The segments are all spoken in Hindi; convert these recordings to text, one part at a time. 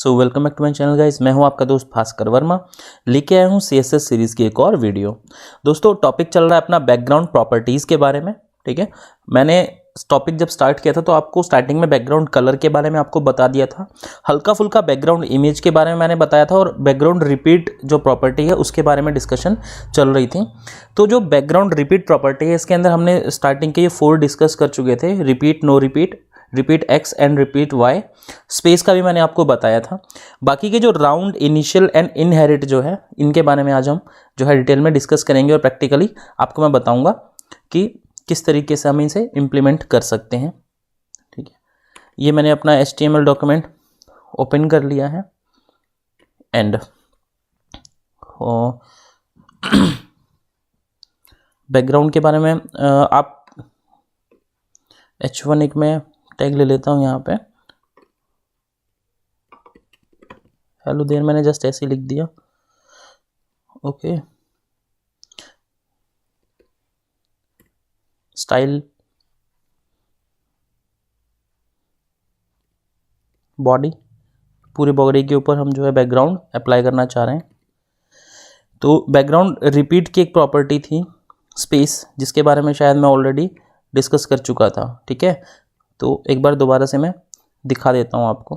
So welcome back to my channel guys. मैं हूं आपका दोस्त भास्कर वर्मा, लेके आया हूं CSS सीरीज़ की एक और वीडियो। दोस्तों टॉपिक चल रहा है अपना बैकग्राउंड प्रॉपर्टीज़ के बारे में। ठीक है, मैंने टॉपिक जब स्टार्ट किया था तो आपको स्टार्टिंग में बैकग्राउंड कलर के बारे में आपको बता दिया था, हल्का फुल्का बैकग्राउंड इमेज के बारे में मैंने बताया था, और बैकग्राउंड रिपीट जो प्रॉपर्टी है उसके बारे में डिस्कशन चल रही थी। तो जो बैकग्राउंड रिपीट प्रॉपर्टी है इसके अंदर हमने स्टार्टिंग के ये 4 डिस्कस कर चुके थे। Repeat, no repeat, repeat x and repeat y. Space का भी मैंने आपको बताया था। बाकी के जो राउंड, इनिशियल एंड इनहेरिट जो है, इनके बारे में आज हम जो है डिटेल में डिस्कस करेंगे और प्रैक्टिकली आपको मैं बताऊंगा कि किस तरीके से हम इसे इम्प्लीमेंट कर सकते हैं। ठीक है, ये मैंने अपना HTML डॉक्यूमेंट ओपन कर लिया है एंड बैकग्राउंड के बारे में आप H1 एक में टैग ले लेता हूँ। यहाँ पे हेलो देर मैंने जस्ट ऐसे लिख दिया। ओके, स्टाइल, बॉडी, पूरी बॉडी के ऊपर हम जो है बैकग्राउंड अप्लाई करना चाह रहे हैं। तो बैकग्राउंड रिपीट की एक प्रॉपर्टी थी स्पेस, जिसके बारे में शायद मैं ऑलरेडी डिस्कस कर चुका था। ठीक है, तो एक बार दोबारा से मैं दिखा देता हूँ आपको।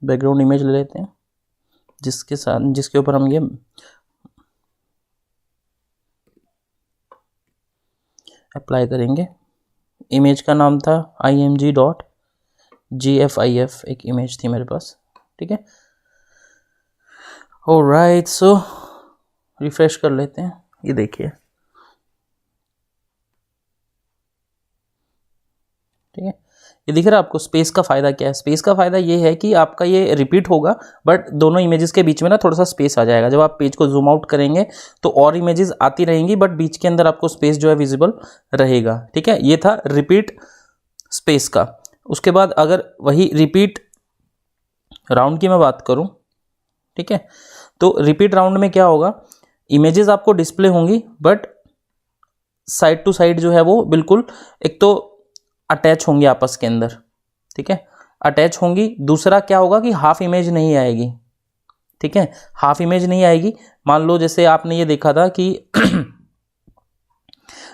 बैकग्राउंड इमेज ले लेते हैं जिसके ऊपर हम ये अप्लाई करेंगे। इमेज का नाम था img.gfif, एक इमेज थी मेरे पास। ठीक है, ऑलराइट, सो रिफ्रेश कर लेते हैं। ये देखिए, ठीक है, ये दिख रहा है आपको। स्पेस का फ़ायदा क्या है? स्पेस का फ़ायदा ये है कि आपका ये रिपीट होगा, बट दोनों इमेजेस के बीच में ना थोड़ा सा स्पेस आ जाएगा। जब आप पेज को जूम आउट करेंगे तो और इमेजेस आती रहेंगी, बट बीच के अंदर आपको स्पेस जो है विजिबल रहेगा। ठीक है, ये था रिपीट स्पेस का। उसके बाद अगर वही रिपीट राउंड की मैं बात करूँ, ठीक है, तो रिपीट राउंड में क्या होगा, इमेजेस आपको डिस्प्ले होंगी, बट साइड टू साइड जो है वो बिल्कुल एक तो अटैच होंगी आपस के अंदर। ठीक है, अटैच होंगी। दूसरा क्या होगा कि हाफ इमेज नहीं आएगी। ठीक है, हाफ इमेज नहीं आएगी। मान लो जैसे आपने ये देखा था कि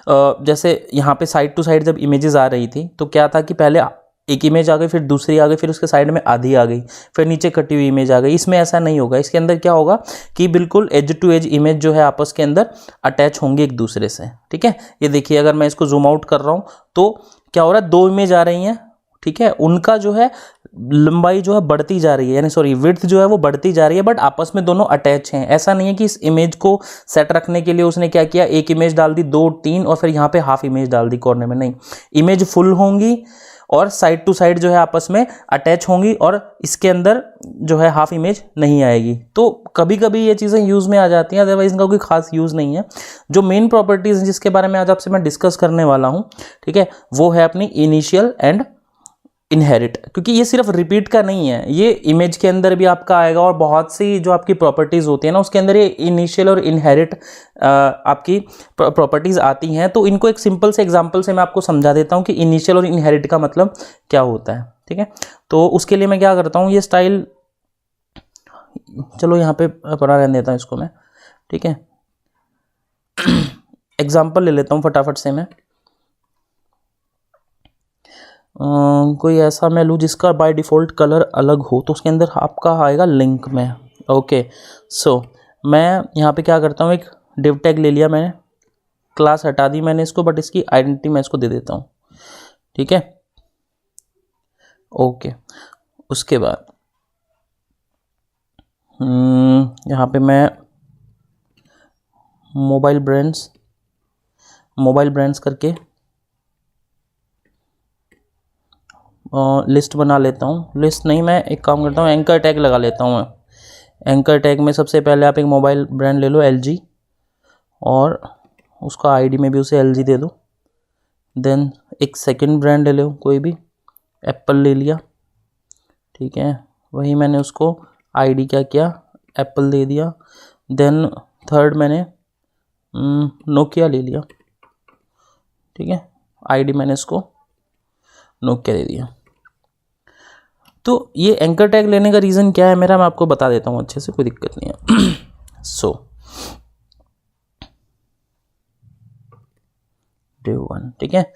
जैसे यहाँ पे साइड टू साइड जब इमेजेस आ रही थी तो क्या था कि पहले एक इमेज आ गई, फिर दूसरी आ गई, फिर उसके साइड में आधी आ गई, फिर नीचे कटी हुई इमेज आ गई। इसमें ऐसा नहीं होगा। इसके अंदर क्या होगा कि बिल्कुल एज टू एज इमेज जो है आपस के अंदर अटैच होंगी एक दूसरे से। ठीक है, ये देखिए, अगर मैं इसको जूम आउट कर रहा हूँ तो क्या हो रहा है, 2 इमेज आ रही हैं। ठीक है, उनका जो है लंबाई जो है बढ़ती जा रही है, यानी सॉरी विड्थ जो है वो बढ़ती जा रही है, बट आपस में दोनों अटैच हैं। ऐसा नहीं है कि इस इमेज को सेट रखने के लिए उसने क्या किया, एक इमेज डाल दी, 2 3 और फिर यहाँ पे हाफ इमेज डाल दी कॉर्नर में। नहीं, इमेज फुल होंगी और साइड टू साइड जो है आपस में अटैच होंगी, और इसके अंदर जो है हाफ इमेज नहीं आएगी। तो कभी कभी ये चीज़ें यूज़ में आ जाती हैं, अदरवाइज इनका कोई खास यूज़ नहीं है। जो मेन प्रॉपर्टीज़ हैं जिसके बारे में आज आपसे मैं डिस्कस करने वाला हूँ, ठीक है, वो है अपनी इनिशियल एंड इनहेरिट। क्योंकि ये सिर्फ रिपीट का नहीं है, ये इमेज के अंदर भी आपका आएगा, और बहुत सी जो आपकी प्रॉपर्टीज़ होती है ना उसके अंदर ये इनिशियल और इनहेरिट आपकी प्रॉपर्टीज़ आती हैं। तो इनको एक सिंपल से एग्जांपल से मैं आपको समझा देता हूँ कि इनिशियल और इनहेरिट का मतलब क्या होता है। ठीक है, तो उसके लिए मैं क्या करता हूँ, ये स्टाइल चलो यहाँ पे पढ़ा रहने देता हूँ इसको मैं। ठीक है, एग्जाम्पल ले लेता हूँ फटाफट से मैं। कोई ऐसा मैं लूँ जिसका बाय डिफ़ॉल्ट कलर अलग हो, तो उसके अंदर आपका आएगा लिंक में। ओके, सो मैं यहाँ पे क्या करता हूँ, एक डिव टैग ले लिया मैंने, क्लास हटा दी मैंने इसको, बट इसकी आइडेंटिटी मैं इसको दे देता हूँ। ठीक है, ओके, उसके बाद यहाँ पे मैं मोबाइल ब्रांड्स करके लिस्ट बना लेता हूँ। लिस्ट नहीं, मैं एक काम करता हूँ, एंकर टैग लगा लेता हूँ मैं। एंकर टैग में सबसे पहले आप एक मोबाइल ब्रांड ले लो LG, और उसका आईडी में भी उसे LG दे दो। देन एक सेकंड ब्रांड ले लो कोई भी, एप्पल ले लिया। ठीक है, वही मैंने उसको आईडी क्या किया, एप्पल दे दिया। देन थर्ड मैंने नोकिया ले लिया। ठीक है, आईडी मैंने इसको नोकिया दे दिया। तो ये एंकर टैग लेने का रीज़न क्या है मेरा, मैं आपको बता देता हूँ अच्छे से, कोई दिक्कत नहीं है। सो div1, ठीक है।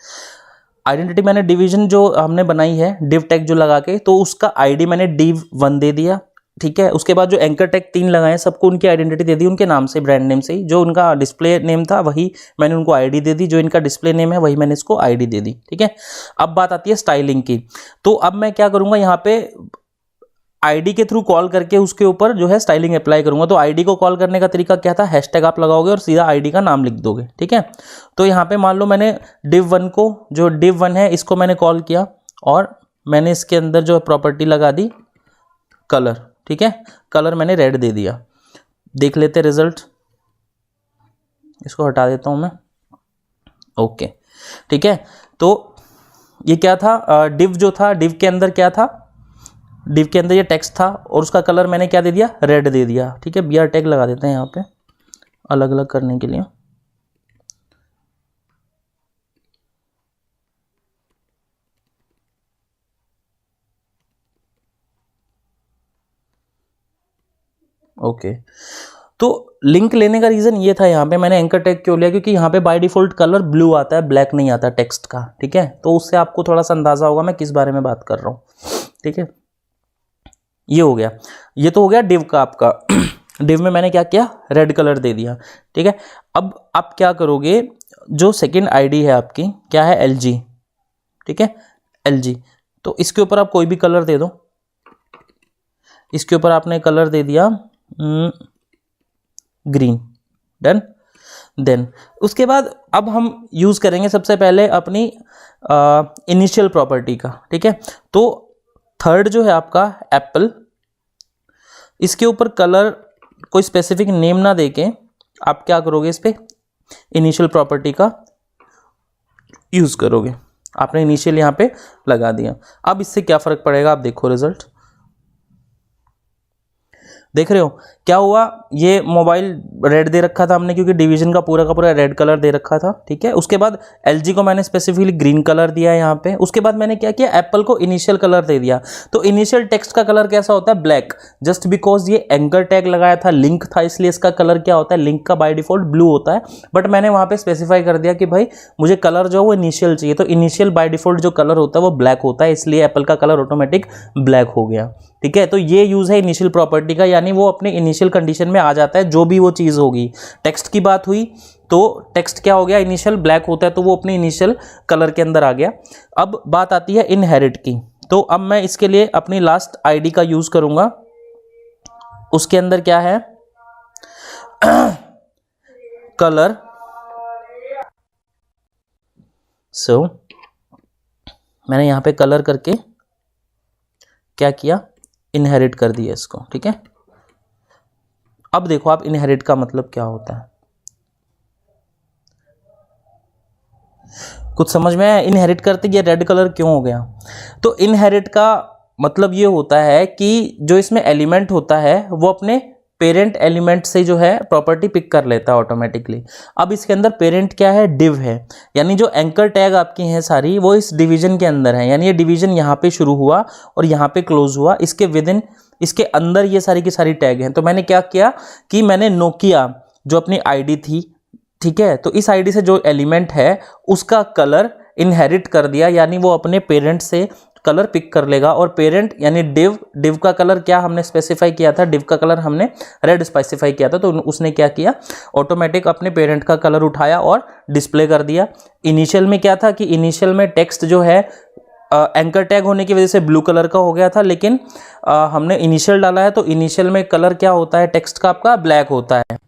आइडेंटिटी मैंने डिवीजन जो हमने बनाई है डिव टैग जो लगा के, तो उसका आईडी मैंने div1 दे दिया, ठीक है। उसके बाद जो एंकर टैग 3 लगाए सबको उनकी आइडेंटिटी दे दी, उनके नाम से, ब्रांड नेम से ही। जो उनका डिस्प्ले नेम था वही मैंने उनको आईडी दे दी, जो इनका डिस्प्ले नेम है वही मैंने इसको आईडी दे दी, ठीक है। अब बात आती है स्टाइलिंग की। तो अब मैं क्या करूँगा, यहाँ पे आईडी के थ्रू कॉल करके उसके ऊपर जो है स्टाइलिंग अप्लाई करूंगा। तो आईडी को कॉल करने का तरीका क्या था, हैशटैग आप लगाओगे और सीधा आईडी का नाम लिख दोगे, ठीक है। तो यहाँ पे मान लो मैंने div1 को, जो div1 है इसको मैंने कॉल किया और मैंने इसके अंदर जो प्रॉपर्टी लगा दी कलर, ठीक है। कलर मैंने रेड दे दिया। देख लेते रिजल्ट, इसको हटा देता हूं मैं, ओके, ठीक है। तो ये क्या था, डिव जो था, डिव के अंदर क्या था, डिव के अंदर ये टेक्स्ट था और उसका कलर मैंने क्या दे दिया, रेड दे दिया, ठीक है। BR टैग लगा देते हैं यहाँ पे अलग अलग करने के लिए। ओके, तो लिंक लेने का रीज़न ये था, यहाँ पे मैंने एंकर टैग क्यों लिया, क्योंकि यहाँ पे बाय डिफ़ॉल्ट कलर ब्लू आता है, ब्लैक नहीं आता टेक्स्ट का, ठीक है। तो उससे आपको थोड़ा सा अंदाज़ा होगा मैं किस बारे में बात कर रहा हूँ, ठीक है। ये हो गया, ये तो हो गया डिव का आपका। डिव में मैंने क्या किया, रेड कलर दे दिया, ठीक है। अब आप क्या करोगे, जो सेकंड आईडी है आपकी क्या है, LG, ठीक है, LG। तो इसके ऊपर आप कोई भी कलर दे दो, इसके ऊपर आपने कलर दे दिया ग्रीन, डन। देन उसके बाद अब हम यूज़ करेंगे सबसे पहले अपनी इनिशियल प्रॉपर्टी का, ठीक है। तो थर्ड जो है आपका एप्पल, इसके ऊपर कलर कोई स्पेसिफिक नेम ना देके आप क्या करोगे, इस पे इनिशियल प्रॉपर्टी का यूज़ करोगे। आपने इनिशियल यहाँ पे लगा दिया। अब इससे क्या फ़र्क पड़ेगा, आप देखो रिजल्ट, देख रहे हो क्या हुआ। ये मोबाइल रेड दे रखा था हमने क्योंकि डिवीजन का पूरा रेड कलर दे रखा था, ठीक है। उसके बाद LG को मैंने स्पेसिफिकली ग्रीन कलर दिया है यहाँ पे। उसके बाद मैंने क्या किया, एप्पल को इनिशियल कलर दे दिया। तो इनिशियल टेक्स्ट का कलर कैसा होता है, ब्लैक, जस्ट बिकॉज ये एंकर टैग लगाया था, लिंक था, इसलिए इसका कलर क्या होता है, लिंक का बाय डिफॉल्ट ब्लू होता है। बट मैंने वहाँ पे स्पेसिफाई कर दिया कि भाई मुझे कलर जो है वो इनिशियल चाहिए, तो इनिशियल बाय डिफॉल्ट जो कलर होता है वो ब्लैक होता है, इसलिए एप्पल का कलर ऑटोमेटिक ब्लैक हो गया, ठीक है। तो ये यूज है इनिशियल प्रॉपर्टी का, यानी वो अपने इनिशियल कंडीशन में आ जाता है जो भी वो चीज़ होगी। टेक्स्ट की बात हुई तो टेक्स्ट क्या हो गया, इनिशियल ब्लैक होता है, तो वो अपने इनिशियल कलर के अंदर आ गया। अब बात आती है इनहेरिट की। तो अब मैं इसके लिए अपनी लास्ट आईडी का यूज करूंगा। उसके अंदर क्या है, कलर। सो मैंने यहां पे कलर करके क्या किया, इनहेरिट कर दिया इसको, ठीक है। अब देखो आप इनहेरिट का मतलब क्या होता है, कुछ समझ में आया। इनहेरिट करते ये रेड कलर क्यों हो गया, तो इनहेरिट का मतलब ये होता है कि जो इसमें एलिमेंट होता है वो अपने पेरेंट एलिमेंट से जो है प्रॉपर्टी पिक कर लेता है ऑटोमेटिकली। अब इसके अंदर पेरेंट क्या है, डिव है, यानी जो एंकर टैग आपकी हैं सारी वो इस डिवीजन के अंदर है, यानी ये डिवीजन यहाँ पे शुरू हुआ और यहाँ पे क्लोज हुआ, इसके विद इन, इसके अंदर ये सारी की सारी टैग हैं। तो मैंने क्या किया कि मैंने नोकिया जो अपनी आईडी थी, ठीक है, तो इस आईडी से जो एलिमेंट है उसका कलर इनहेरिट कर दिया, यानी वो अपने पेरेंट से कलर पिक कर लेगा। और पेरेंट यानी डिव का कलर क्या हमने स्पेसिफाई किया था, डिव का कलर हमने रेड स्पेसिफाई किया था, तो उसने क्या किया, ऑटोमेटिक अपने पेरेंट का कलर उठाया और डिस्प्ले कर दिया। इनिशियल में क्या था कि इनिशियल में टेक्स्ट जो है एंकर टैग होने की वजह से ब्लू कलर का हो गया था, लेकिन हमने इनिशियल डाला है तो इनिशियल में कलर क्या होता है टेक्स्ट का, आपका ब्लैक होता है।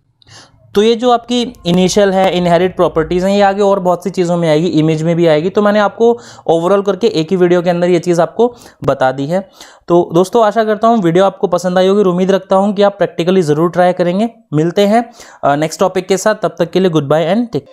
तो ये जो आपकी इनिशियल है, इनहेरिट प्रॉपर्टीज़ हैं, ये आगे और बहुत सी चीज़ों में आएगी, इमेज में भी आएगी। तो मैंने आपको ओवरऑल करके एक ही वीडियो के अंदर ये चीज़ आपको बता दी है। तो दोस्तों आशा करता हूँ वीडियो आपको पसंद आई होगी, उम्मीद रखता हूँ कि आप प्रैक्टिकली ज़रूर ट्राई करेंगे। मिलते हैं नेक्स्ट टॉपिक के साथ, तब तक के लिए गुड बाय एंड टेक।